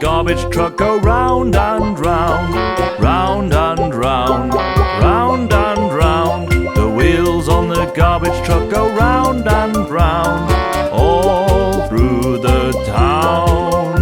garbage truck go round and round, round and round, round and round. The wheels on the garbage truck go round and round, all through the town.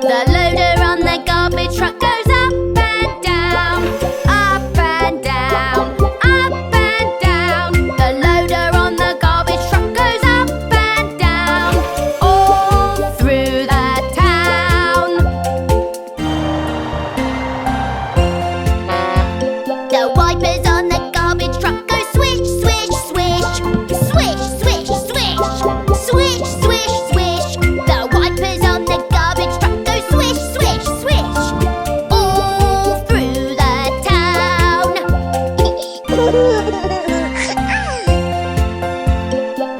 The loader on the garbage truck goes up and down, up and down, up and down. The loader on the garbage truck goes up and down, all through the town. The wipers on the garbage truck go swish, swish, swish, swish, swish, swish, swish, swish, swish. The wipers on the garbage truck go swish, swish, swish, all through the town.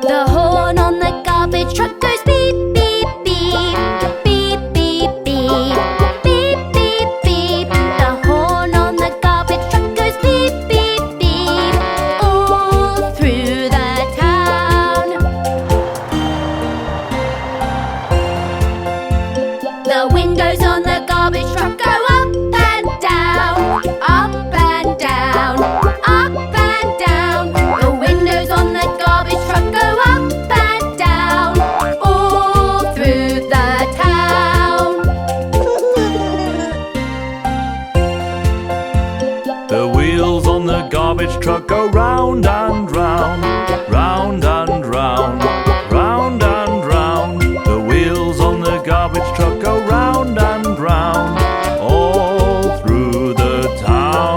The horn on the garbage truck goes beep, beep, beep, beep, beep, beep, beep, beep, beep. The horn on the garbage truck goes beep, beep, beep, all through the town. The windows on the garbage truck go up and down, up and down, up and down. The windows on the garbage truck go up and down, all through the town. The wheels on the garbage truck go round and round, round and round, round and round. The wheels on the garbage truck go round and round, all through the town.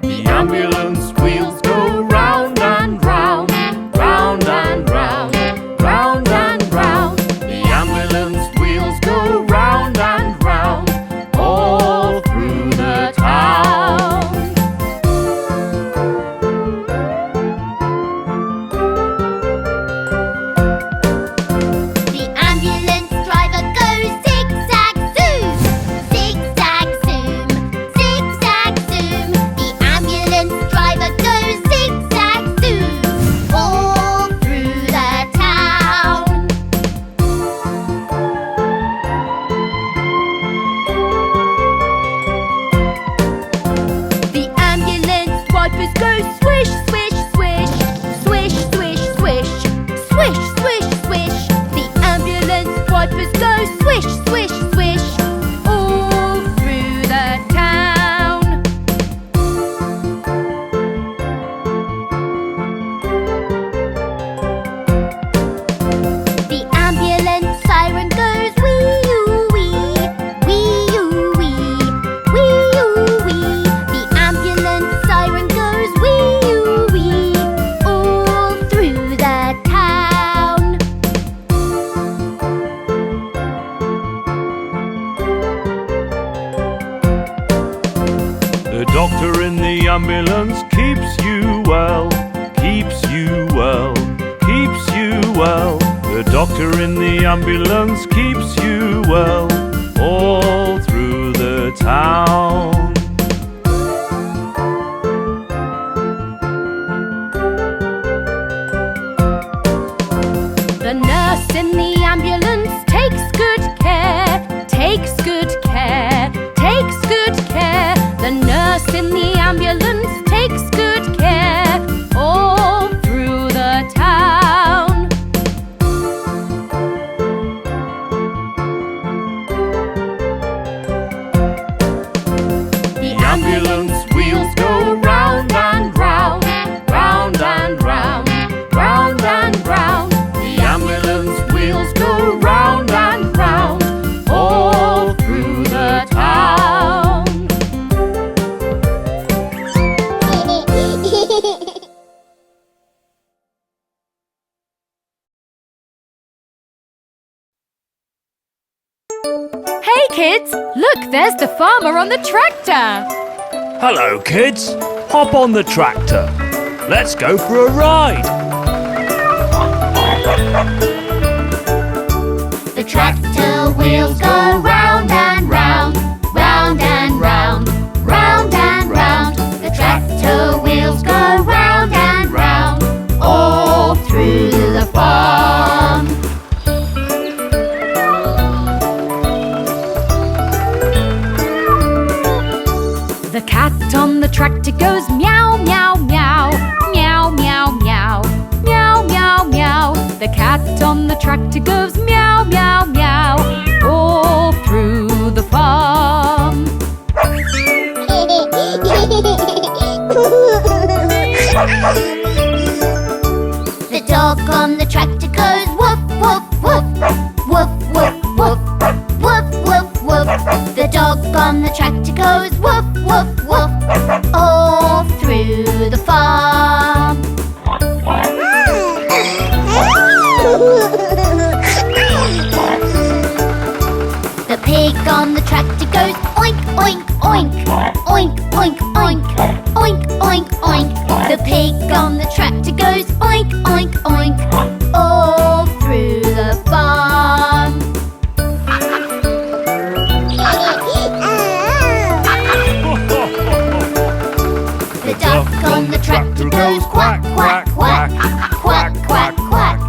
The ambulance wheels go round and round, round and round, round and round. The ambulance wheels go round and round, all through the town. The ambulance driver goes zigzag zoom, zigzag zoom, zigzag zoom. The ambulance driver goes zigzag zoom, all through the town. The ambulance wipers go swish, swish, swish, swish, swish, swish, swish, swish, swish. The ambulance wipers go swish, swish, swish, all through the town. The ambulance siren goes wee-oo wee, wee-oo wee, wee-oo wee. The ambulance siren goes wee-oo wee, all through the town. The doctor in the ambulance keeps you well, keeps you well, keeps you well. The doctor in the ambulance keeps you well, all through the town. The nurse in the ambulance takes good care, takes good care, takes good care. The nurse in the ambulance takes good care, all through the town. kids! Look, there's the farmer on the tractor! Hello, kids. Hop on the tractor. Let's go for a ride. The tractor wheels go round and round, round and round, round and round. The tractor wheels go round and round, all through the farm. The cat on the tractor goes meow, meow, meow, meow, meow, meow, meow, meow, meow. The cat on the tractor goes meow, meow, meow, all through the farm. The dog on the tractor goes woof, woof, woof, woof, woof, woof, woof, woof, woof. The dog on the tractor goes woof, woof, woof, all through the farm. The pig on the tractor goes oink, oink, oink, oink, oink, oink, oink, oink, oink. The pig on the tractor goes oink, oink, oink, all through the farm. The duck on the tractor goes quack, quack, quack, quack, quack, quack,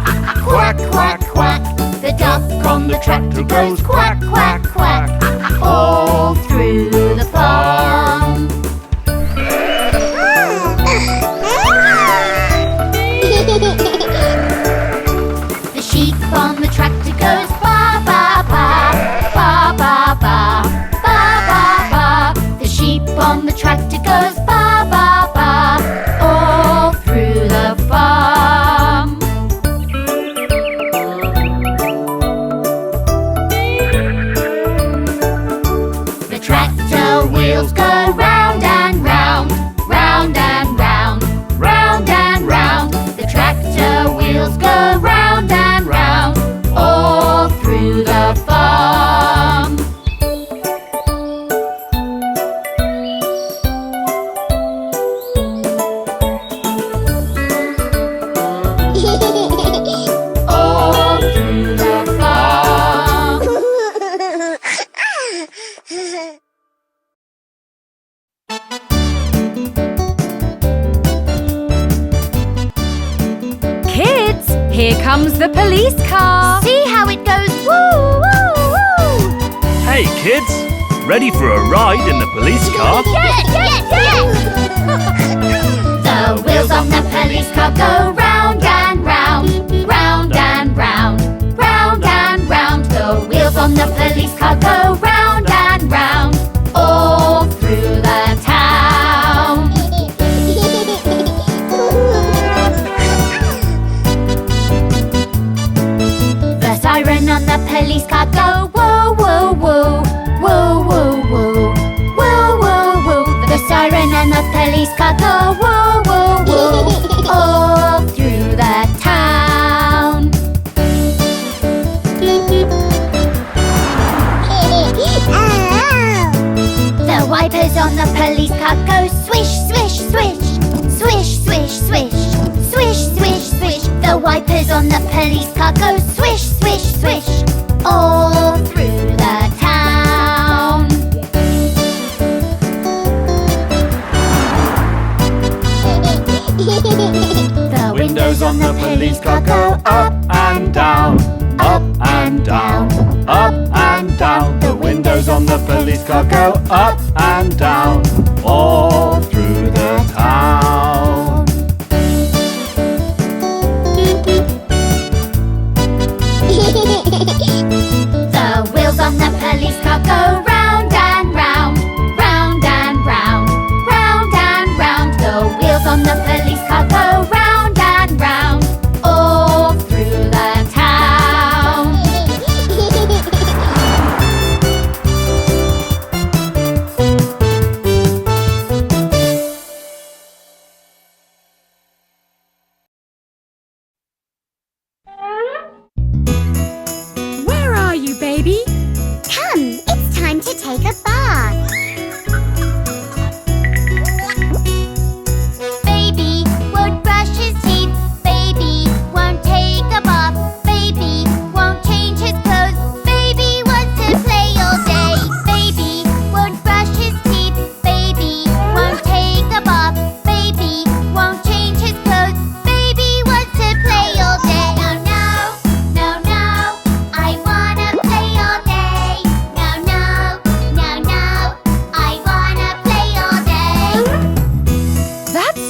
quack, quack, quack. The duck on the tractor goes quack, quack, quack, all through the farm. The sheep on the tractor goes ba, ba, ba, ba, ba, ba, ba, ba, ba. The sheep on the tractor goes ba, ba, ba, all through the farm. The tractor wheels go round and round, round and round, round and round. The tractor wheels go round and round, all through the farm. All through the farm. Kids, here comes the police car! See how it goes, woo, woo, woo! Hey, kids. Ready for a ride in the police car? Yes, yes, yes! The wheels on the police car go round and round, round and round, round and round. The wheels on the police car go round and round, all through the town. The siren on the police car go woo, woo, woo, woo, woo, woo, woo, woo, woo. The siren and the police car go woo, woo, woo, all through the town. The wipers on the police car go swish, swish, swish, swish, swish, swish, swish, swish, swish. The wipers on the police car go swish, swish, swish, all through the town. The windows on the police car go up and down, up and down, up and down. The windows on the police car go up and down, all through the town. The wheels on the police car go round and round, round and round, round and round. The wheels on the police car go round and round, all through the town.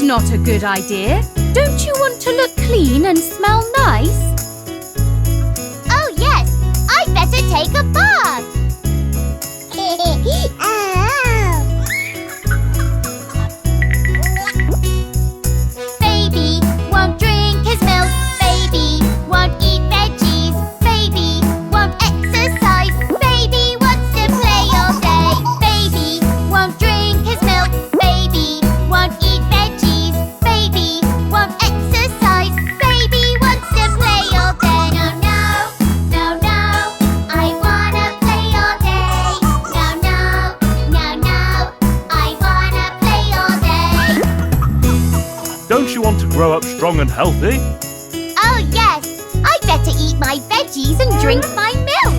not a good idea. Don't you want to look clean and smell nice? Oh yes, I'd better take a bath. Baby won't drink his milk. Baby won't eat veggies. Baby won't exercise. Baby wants to play all day. Baby won't drink his milk. Baby won't eat veggies. Baby won't exercise. Baby wants to play all day. No, no, no, no, I wanna play all day. No, no, no, no, I wanna play all day. Don't you want to grow up strong and healthy? Oh yes, I'd better eat my veggies and drink my milk.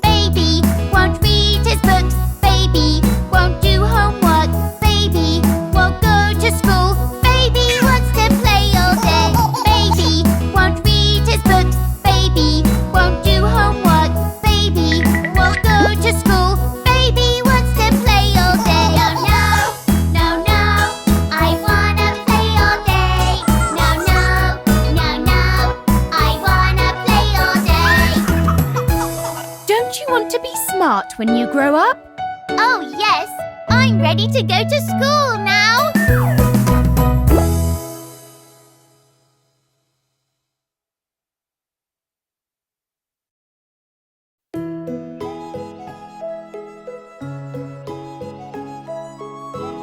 Baby won't read his books. Baby won't do homework. Baby won't go to school. Baby wants to play all day. Baby won't read his books. Baby won't do homework. Baby won't go to school. Baby wants to play all day. No, no, no, no, I wanna play all day. No, no, no, no, I wanna play all day. Don't you want to be smart when you grow up? Oh yes, I'm ready to go to school now.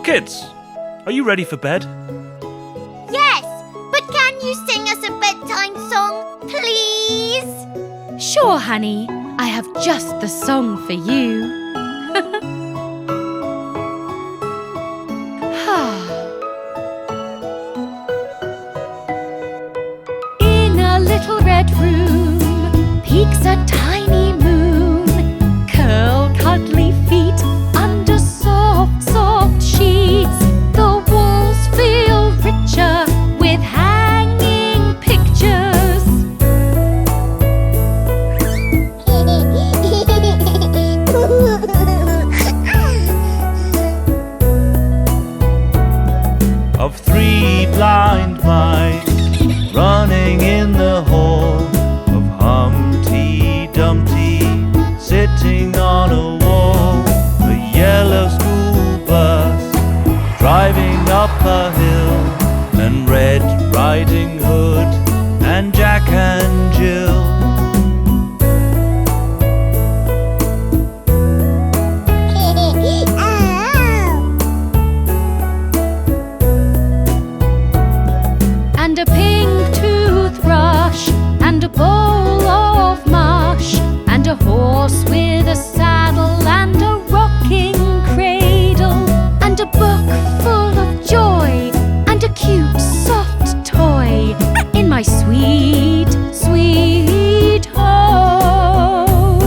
Kids, are you ready for bed? Yes, but can you sing us a bedtime song, please? Sure, honey. I have just the song for you. In a little red room peeks a tiny moon. Curl cuddly feet under soft, soft sheets. The walls feel richer with hanging pictures. Of three blind mice running in the hall, of Humpty Dumpty sitting on a wall, a yellow school bus driving up a hill, and Red Riding Hood and Jack and Jill. And a pink toothbrush, and a bowl of mush, and a horse with a saddle, and a rocking cradle, and a book full of joy, and a cute soft toy in my sweet, sweet home.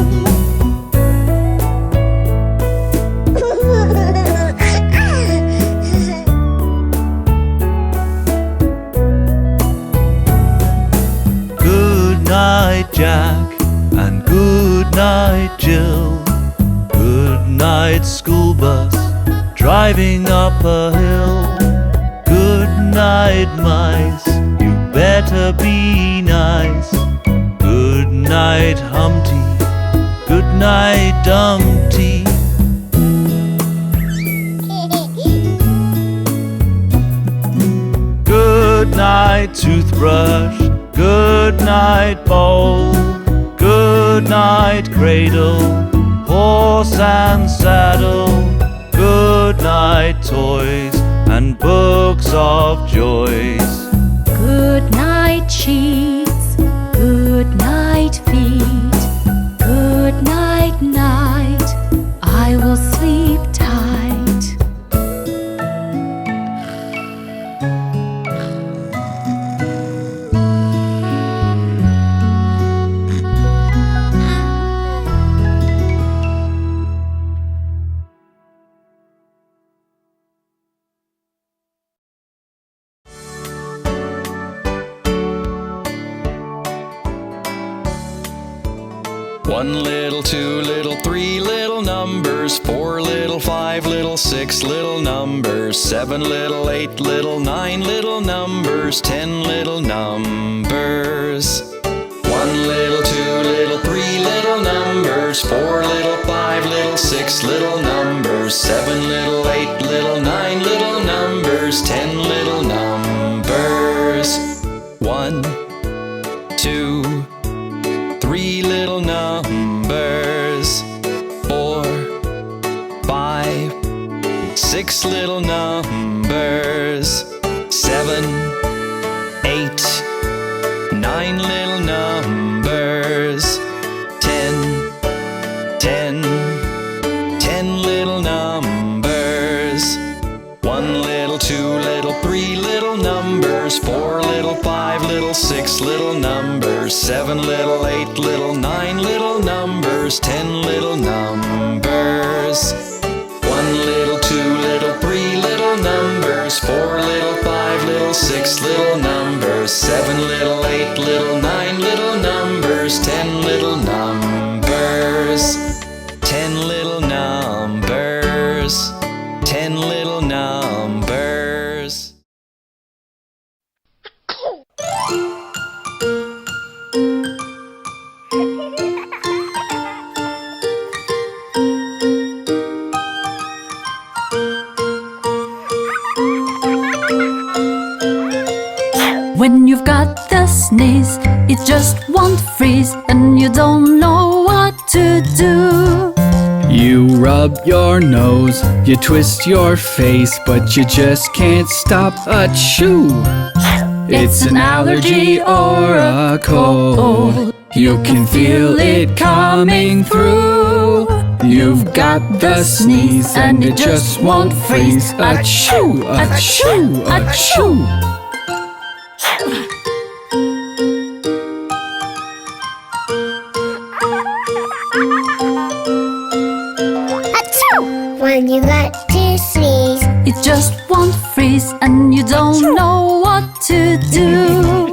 Good night, Jack, and good night, Jill. Good night, school bus driving up a hill. Good night, mice, you better be nice. Good night, Humpty, good night, Dumpty. Good night, toothbrush, good night, bowl. Good night, cradle, horse and saddle. Good night, toys and books of joys. Good night, sheets. Good night, feet. Good night, night. I will sleep tight. 1 little, 2 little, 3 little numbers, 4 little, 5 little, 6 little numbers, 7 little, 8 little, 9 little numbers, 10 little numbers. 1 little, 2 little, 3 little numbers, 4 little, 5 little, 6 little numbers, 7 little, 8 little, 9 little numbers, 10 little numbers. 1, 2, 3 little numbers, 4, 5, 6 little numbers, 7, 8, 9 little numbers, 10 little numbers. 1 little, 2 little, 3 little numbers, 4 little, 5 little, 6 little numbers, 7 little, 8 little, 9 little numbers, 10 little numbers. 1 little, 2 little, 3 little numbers, 4 little, 5 little, 6 little numbers, 7 little, 8 little, 9 little numbers, 10 little numbers. 10 little numbers. 10 little numbers. When you've got the sneeze, it just won't freeze, and you don't know what to do. You rub your nose, you twist your face, but you just can't stop achoo. It's an allergy or a cold. You can feel it coming through. You've got the sneeze and it just won't freeze. Achoo, achoo, achoo. When you got to sneeze, It just won't freeze, and you don't know what to do.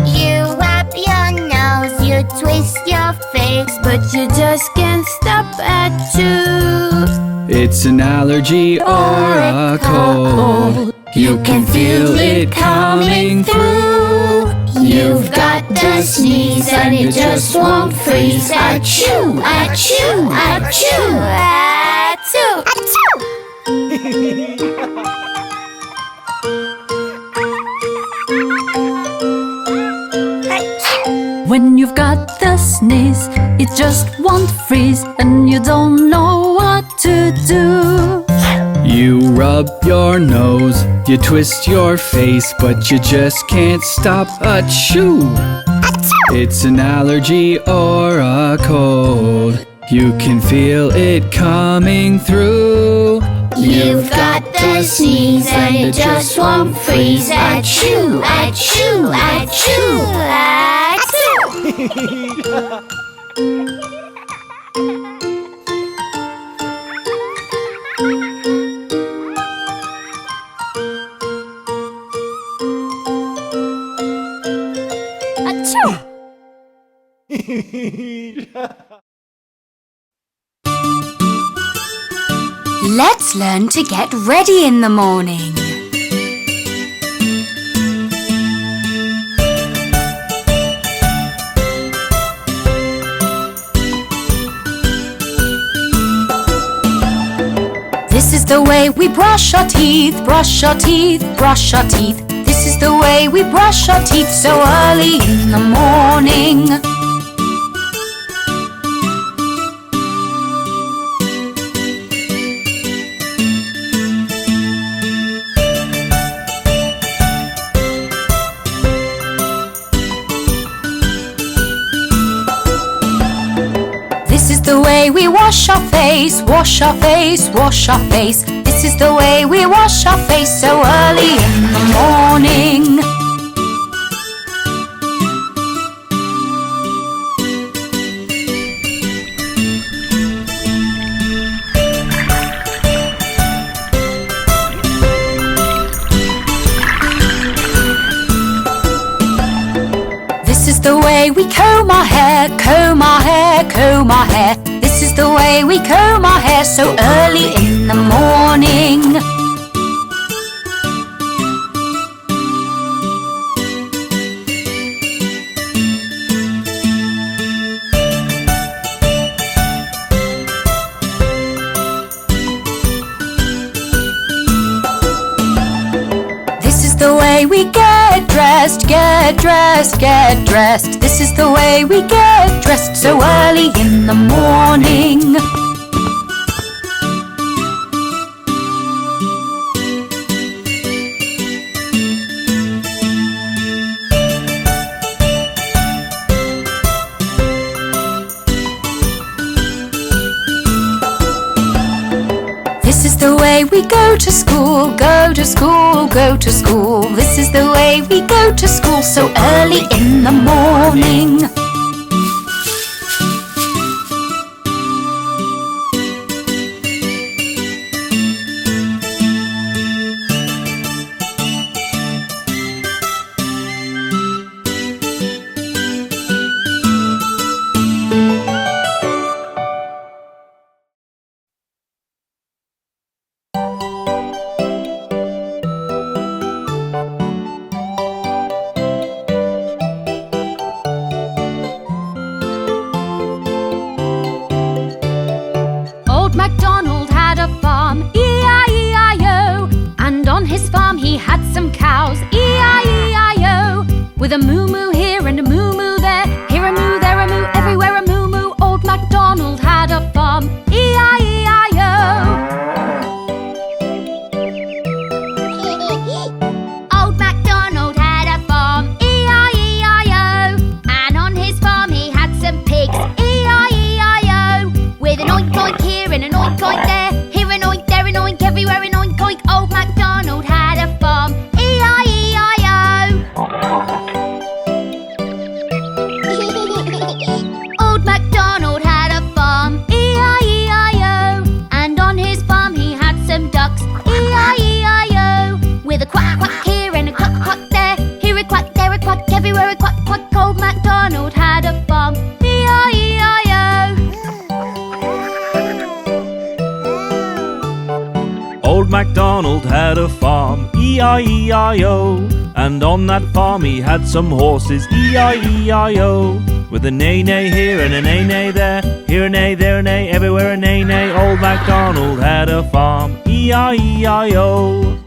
you rub your nose, you twist your face, but you just can't stop achoo. It's an allergy or a cold. You can feel it coming through. You've got the sneeze and it just won't freeze. Achoo, achoo, achoo, achoo, achoo. When you've got the sneeze, it just won't freeze, and you don't know what to do. You rub your nose, you twist your face, but you just can't stop achoo. It's an allergy or a cold. You can feel it coming through. You've got the sneeze and it just won't freeze. Achoo, achoo, achoo, Achoo! Let's learn to get ready in the morning. This is the way we brush our teeth, brush our teeth, brush our teeth. This is the way we brush our teeth so early in the morning. This is the way we wash our face, wash our face, wash our face. This is the way we wash our face so early in the morning. This This is the way we comb our hair, comb our hair, comb our hair. This is the way we comb our hair so early in the morning. This is the way we get dressed, get dressed, get dressed. This is the way we get dressed so early in the morning. This is the way we go to school, go to school, go to school. This is the way we go to school so early in the morning. Old MacDonald had a farm, E-I-E-I-O. And on his farm he had some cows, E-I-E-I-O. With a moo-moo here and a moo-moo there, here a moo, there a moo, everywhere a moo-moo. Old MacDonald had a farm, E-I-E-I-O. Old MacDonald had a farm, E-I-E-I-O. And on his farm he had some pigs, E-I-E-I-O. With an oink oink here and an oink oink there, here an oink, there an oink, everywhere an oink oink. Old MacDonald had a farm, E-I-E-I-O. Old MacDonald had a farm, E-I-E-I-O. And on his farm he had some ducks, E-I-E-I-O. With a quack quack here and a quack quack there, here a quack, there a quack, everywhere a quack quack. Old MacDonald had a farm, E-I-E-I-O. Old MacDonald had a farm, E-I-E-I-O. And on that farm he had some horses, E-I-E-I-O. With a neigh-neigh here and a neigh-neigh there, here a neigh, there a neigh, everywhere a neigh-neigh. Old MacDonald had a farm, E-I-E-I-O.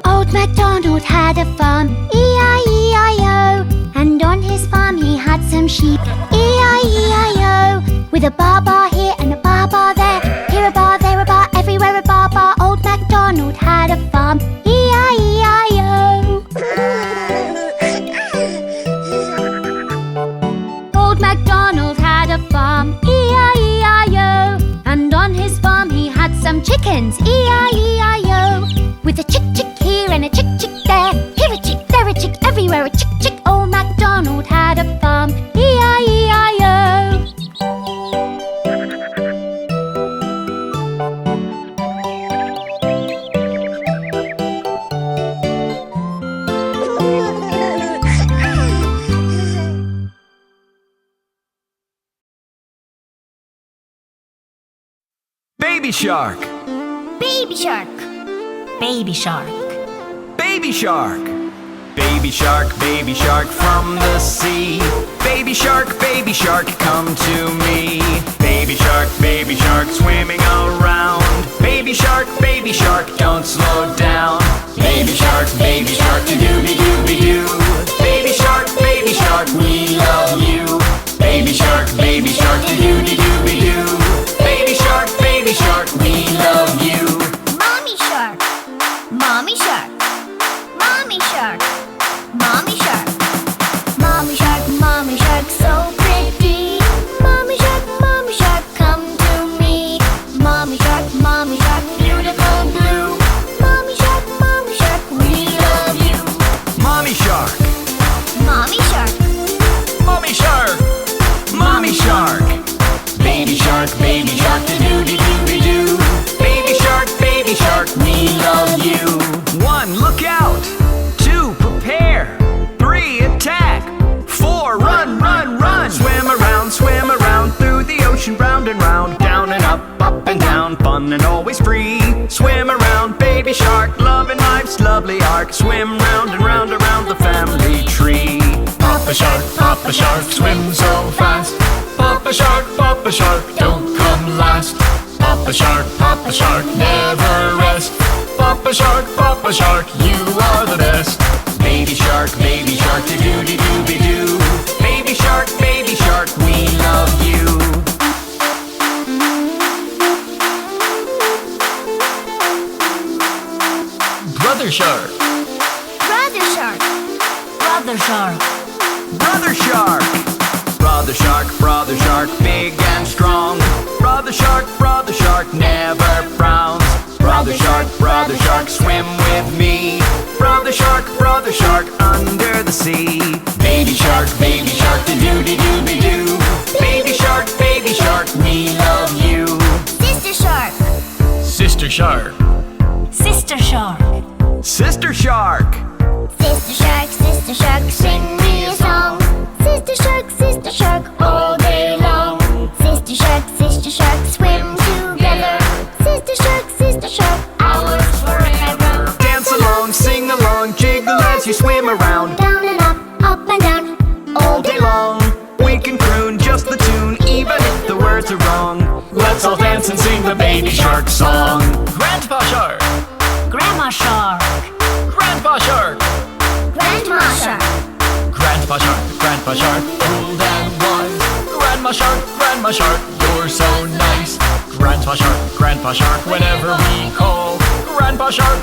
Old MacDonald had a farm, E-I-E-I-O. And on his farm he had some sheep, E-I-E-I-O. With a bar here and a bar there, here a bar, there a bar, everywhere a bar. Old MacDonald had a farm, E-I-E-I-O. Old MacDonald had a farm, E-I-E-I-O. And on his farm he had some chickens, E-I-E-I-O. With a chick chick here and a chick chick there, here a chick, there a chick, everywhere a chick chick. Old MacDonald had a farm, E-I-E-I-O. Baby shark, Baby shark, Baby shark. baby shark. Baby shark from the sea. Baby shark, come to me. Baby shark, swimming around. Baby shark, don't slow down. Baby shark, do-dooby-dooby-doo. Baby shark, we love you. Baby shark, do-dooby-dooby-doo. Baby shark, we love you. Mommy shark, Mommy shark, Mommy shark, Mommy shark. Mommy shark, so pretty. Mommy shark, come to me. Mommy shark, beautiful blue. Mommy shark, we love you round and round, down and up and down, fun and always free. Swim around, baby shark, loving life's lovely arc. Swim round and round around the family tree. Papa shark, swim so fast. Papa shark, don't come last. Papa shark, never rest. Papa shark, you are the best. Baby shark, do-do-do-be-doo. Baby shark, we love you. Brother shark. Brother shark. Brother shark. Brother shark. Brother shark, big and strong. Brother shark, never frowns. Brother shark, swim with me. Brother shark, under the sea. Baby shark, do-do-do-be-doo. Baby shark, we love you. Sister shark. Sister shark. Sister shark. Sister shark. Sister shark, sing me a song. Sister shark, all day long. Sister shark, swim together. Sister shark, ours forever. Dance along, sing along, jiggle as you swim around. Down and up and down, All day long, we can croon just the tune, even if the words are wrong. Let's all dance and sing the baby shark song. Grandpa shark. Grandma shark. Grandpa shark. Grandma shark. Grandpa shark, old and wise. Grandma shark, you're so nice. Grandpa shark, whenever we call. Grandma shark,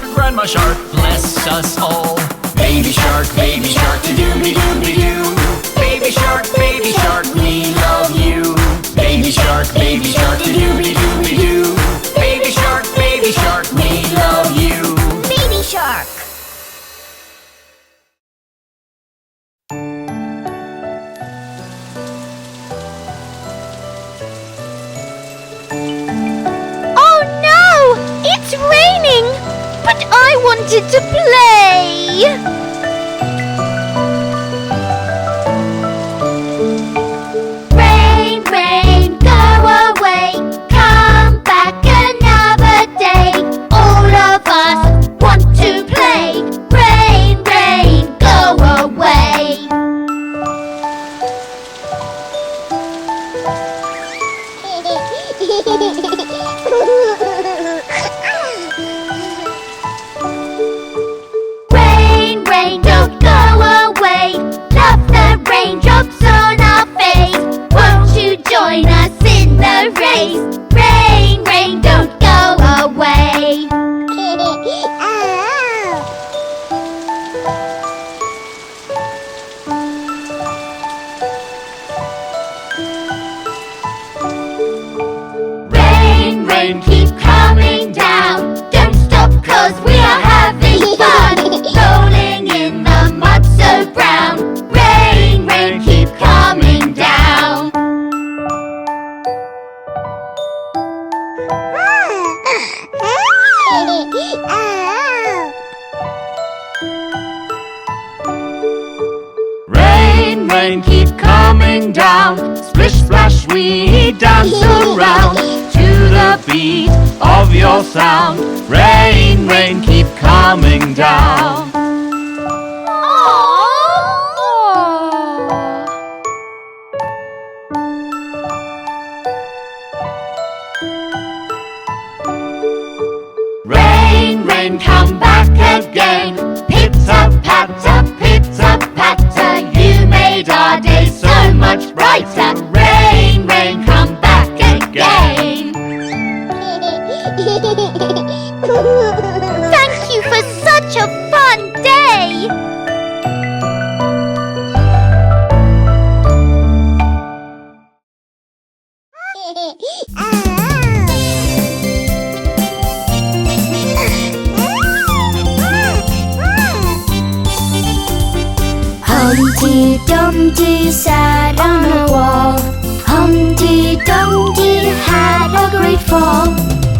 bless us all. Baby shark, do-do-do-be-doo. Baby shark, we love you. Baby shark, do-do-do-be-doo. Baby shark, we love you. Baby shark. Oh no! It's raining! But I wanted to play! Rain, rain, go away. Come back another day. All of us want to play. Rain, rain, go away. Rain, rain, don't go away. Love the raindrops on our face. Won't you join us in the race? Rain, rain, don't go away. Rain, rain, keep coming down. Don't stop 'cause we are having fun. Rolling in the mud so brown. Rain, rain, keep coming down. Rain, rain, keep coming down. Splish, splash, we dance around to the beat of your sound. Rain, rain, keep coming down. Rain, rain, come back again. Pitter-patter, you made our day so much brighter. Rain, rain, come back again. Thank you for such a fun day. Humpty Dumpty sat on a wall. Humpty Dumpty had a great fall.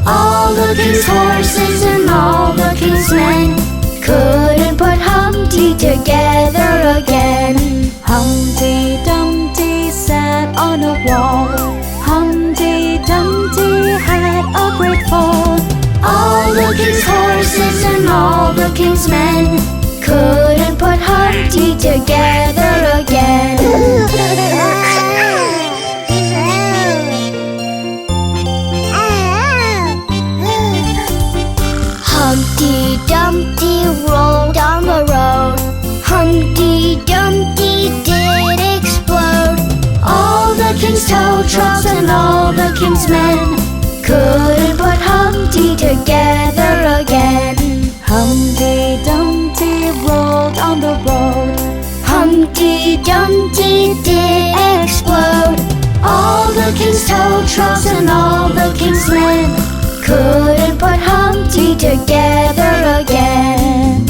All of his horses and all of his men couldn't put Humpty together again. Humpty Dumpty sat on a wall. Humpty the king's horses and all the king's men couldn't put Humpty together again. Humpty Dumpty rolled down the road. Humpty Dumpty did explode. All the king's tow trucks and all the king's men couldn't put Humpty together again. Humpty Dumpty rolled on the road. Humpty Dumpty did explode. All the king's tow trucks and all the king's men couldn't put Humpty together again.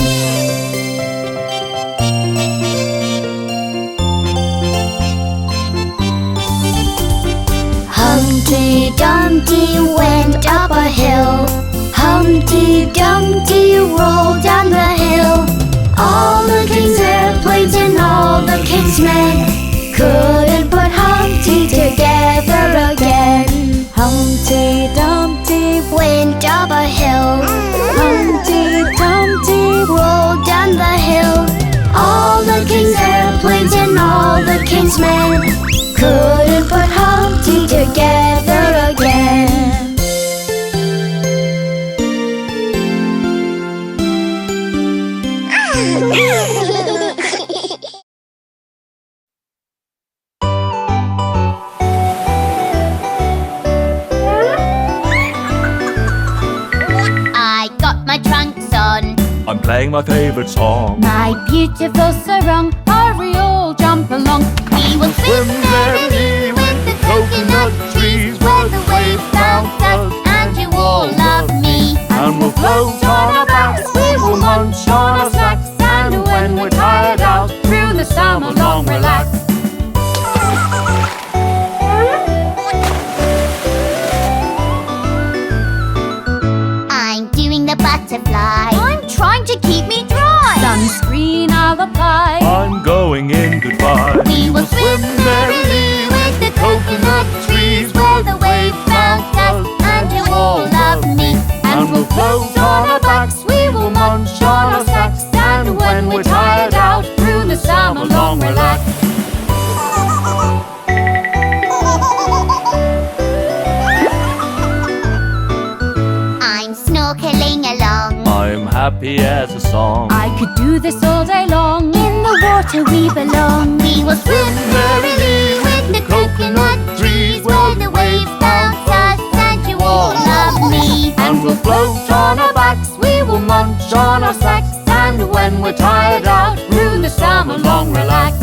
Humpty Dumpty went up a hill. Humpty Dumpty rolled down the hill. All the king's airplanes and all the king's men couldn't put Humpty together again. Humpty Dumpty went up a hill. Humpty Dumpty rolled down the hill. All the king's airplanes and all the king's men couldn't put Humpty together again. I got my trunks on. I'm playing my favourite song. My beautiful sarong, hurry all jump along. We will swim merrily with the coconut trees where the waves bounce us and you all love me. And we'll float on our backs, we will munch on our snacks, and when we're tired out, through the summer long relax. I'm doing the butterfly. I'm trying to keep me dry. Sunscreen I'll apply. I'm going in goodbye. We will swim merrily with the coconut trees where the waves bounce us and you all love me. And we'll float on our backs, we will munch on our snacks, and when we're tired out, through the summer long relax. I'm snorkeling along. I'm happy as a song. I could do this all day long. In the water we belong. We will swim merrily with the coconut trees where the waves bounce us and you all love me. And we'll float on our backs, we will munch on our snacks, and when we're tired out, through the summer long relax.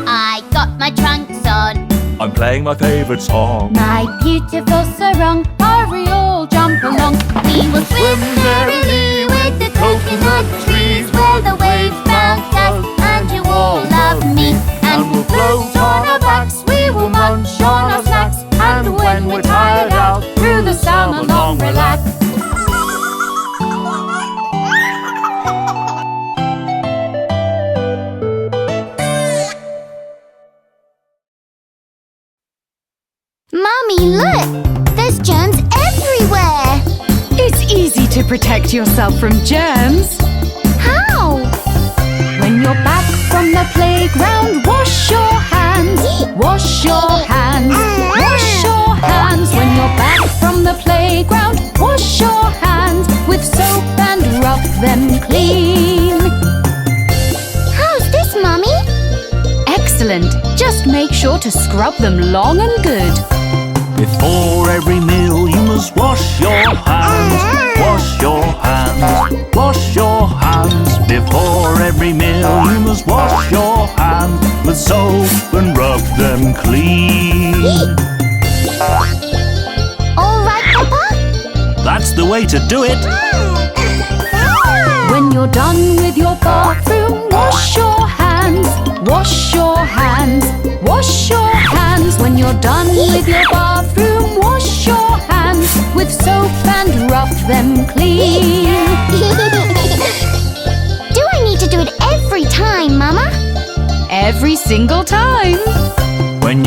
I got my trunks on. I'm playing my favourite song. My beautiful sarong, hurry all jump along. We will swim merrily with the coconut trees where the waves bounce us and you all love me. And we'll float on our backs, we will munch on our snacks, and when we're tired out, through the summer long relax. Mummy, look! There's germs everywhere! It's easy to protect yourself from germs. How? When you're back from the playground, wash your hands. Wash your hands. Wash your hands. When you're back from the playground, wash your hands with soap and rub them clean. How's this, Mummy? Excellent. Just make sure to scrub them long and good. Before every meal you must wash your hands. Wash your hands. Wash your hands. Before every meal you must wash your hands with soap and rub them clean. All right, Papa? That's the way to do it. When you're done with your bathroom, wash your hands. Wash your hands. Wash your hands. When you're done with your bathroom, wash your hands with soap and rub them clean. Do I need to do it every time, Mama? Every single time. When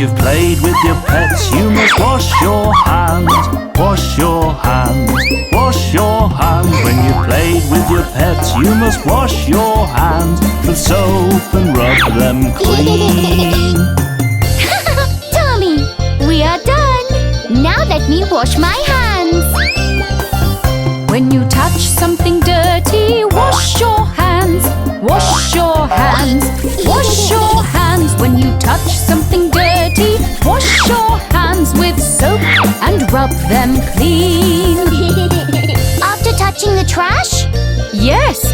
pets, you must wash your hands. Wash your hands, wash your hands. When you played with your pets, you must wash your hands with soap and rub them clean. Tommy, we are done. Now let me wash my hands. When you touch something dirty, wash your hands. Wash your hands. Wash your hands. When you touch something dirty, wash your hands with soap and rub them clean. After touching the trash? Yes,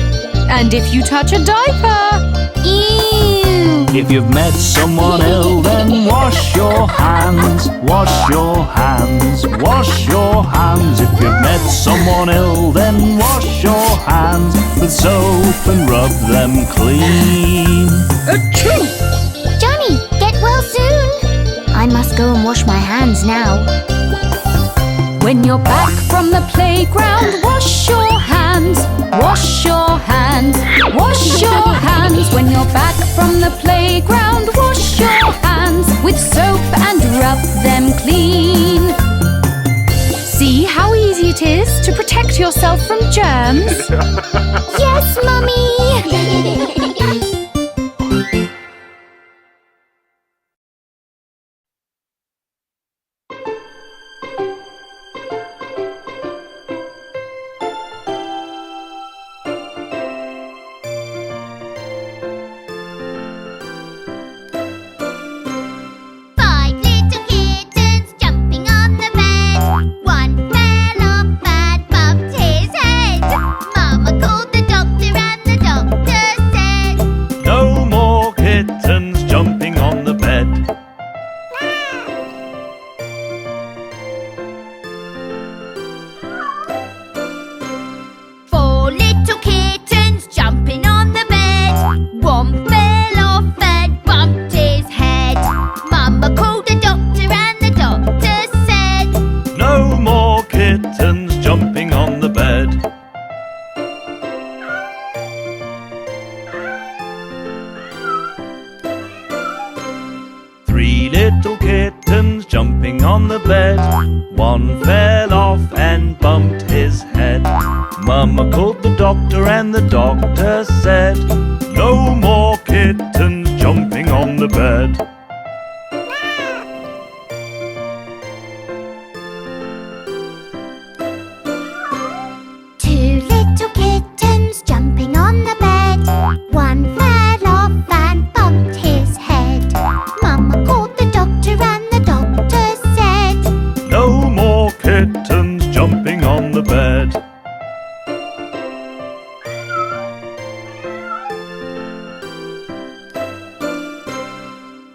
and if you touch a diaper. Ew! If you've met someone ill, then wash your hands. Wash your hands, wash your hands. If you've met someone ill, then wash your hands with soap and rub them clean. Achoo! Johnny, get well soon. I must go and wash my hands now. When you're back from the playground, wash your hands. Wash your hands. Wash your hands. When you're back from the playground, wash your hands with soap and rub them clean. See how easy it is to protect yourself from germs? Yes, Mummy! Mama called the doctor and the doctor said, no more kittens jumping on the bed. Two little kittens jumping on the bed. One fell off and bumped his head. Mama called the doctor and the doctor said, no more kittens jumping on the bed.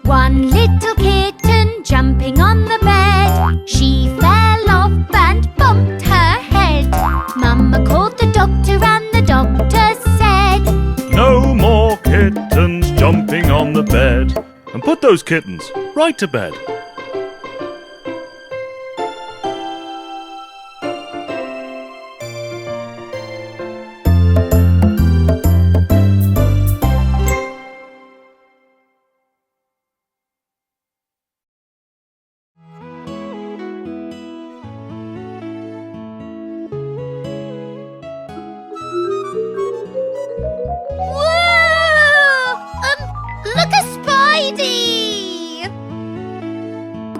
One little kitten jumping on the bed. She fell off and bumped her head. Mama called the doctor and the doctor said, no more kittens jumping on the bed. And put those kittens right to bed. Look, a Spidey!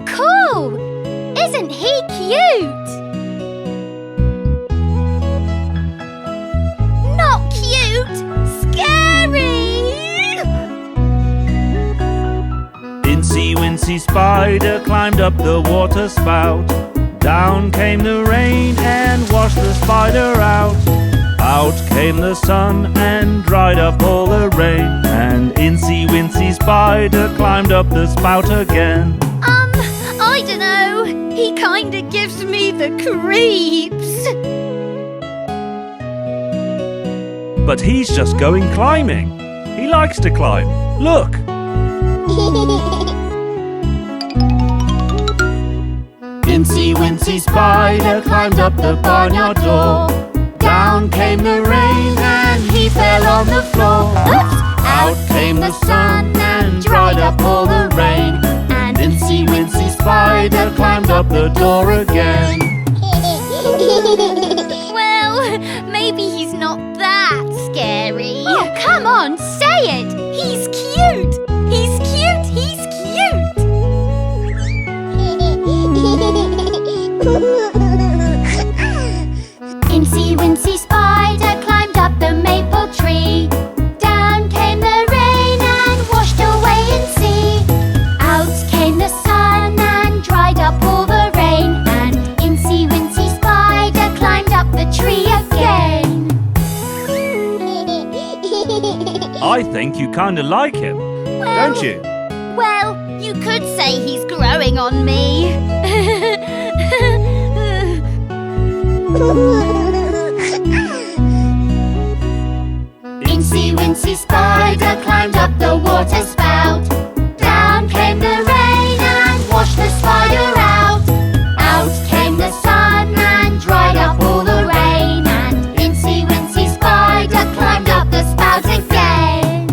Cool! Isn't he cute? Not cute! Scary! Incy Wincy Spider climbed up the water spout. Down came the rain and washed the spider out. Out came the sun and dried up all the rain. And Incy Wincy Spider climbed up the spout again. I dunno. He kinda gives me the creeps. But he's just going climbing. He likes to climb. Look! Incy Wincy Spider climbed up the barnyard door. Down came the rain and he fell on the floor. Out came the sun and dried up all the rain. And Incy Incy Wincy Spider climbed up the door again. Well, maybe he's not that scary. Oh, come on, say it! He's cute! He's cute! He's cute! Incy Wincy Spider climbed up the maple tree. Down came the rain and washed away Incy. Out came the sun and dried up all the rain. And Incy Wincy Spider climbed up the tree again. I think you kind of like him, don't you? Well, you could say he's growing on me. Incy Wincy Spider climbed up the water spout. Down came the rain and washed the spider out. Out came the sun and dried up all the rain. And Incy Wincy Spider climbed up the spout again.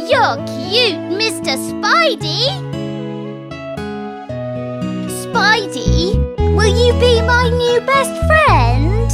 You're cute, Mr. Spidey. Spidey, will you be my new best friend?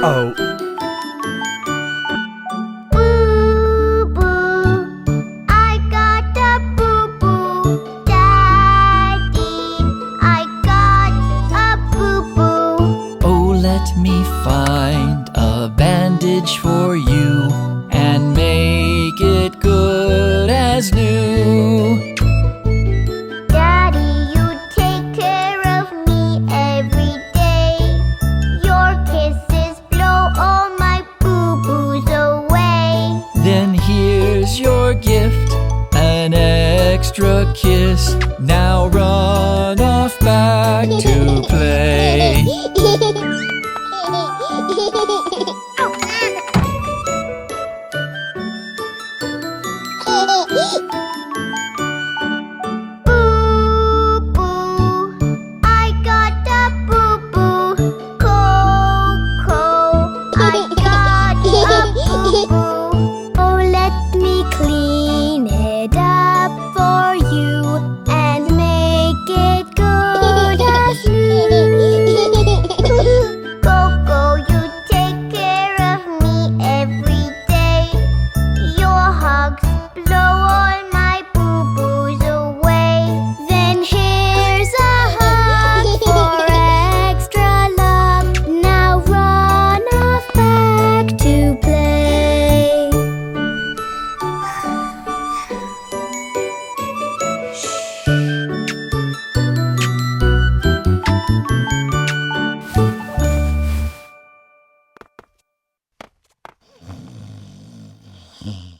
Oh. I got a boo-boo. Daddy, I got a boo-boo. Oh, let me find a bandage for you and make it good as new. Daddy, you take care of me every day. Your kisses blow Humpty.